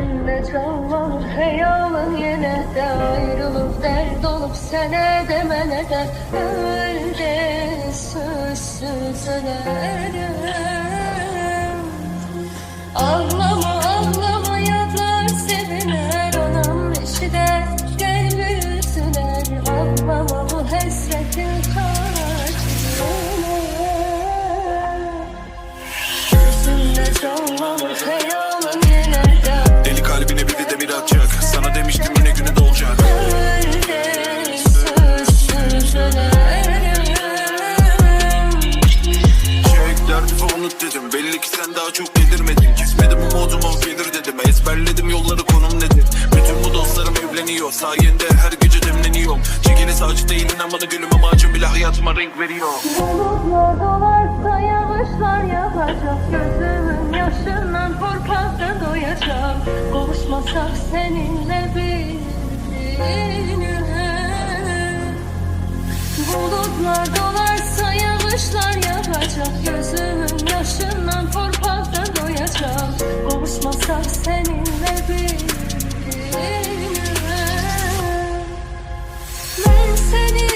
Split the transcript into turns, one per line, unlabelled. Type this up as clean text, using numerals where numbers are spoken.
Gözümde canlanır hayalın yine de, ayrılıp dert olup sene de mene de, öyle sözsüz ölerim. Ağlama ağlama yazar seviner, anam eşi de gel büyüsüner. Ağlama bu hasretin karşılığına. Gözümde canlanır hayalın yine de,
deli kalbine bir de demir atacak. Sana demiştim yine günü dolacak.
öyle sözsüz ölerim.
Çek derdi ve unut dedim. Belli ki sen daha çok delirmedin. Kesmedim umudum gelir dedim. Ezberledim yolları konum nedir. Bütün bu dostlarım evleniyor. Sayende her gece demleniyorum. Çekili saç değil inan bana gülüm, ama acım bile hayatıma renk veriyor.
Bulutlar dolarsa yağışlar yağacak, gözümün yaşından korkakta doyacağım. Kavuşmasak seninle bir gün. Bulutlar dolarsa yağışlar yağacak, gözümün yaşından korkakta doyacağım. Kavuşmasak seninle bir gün. Ben seni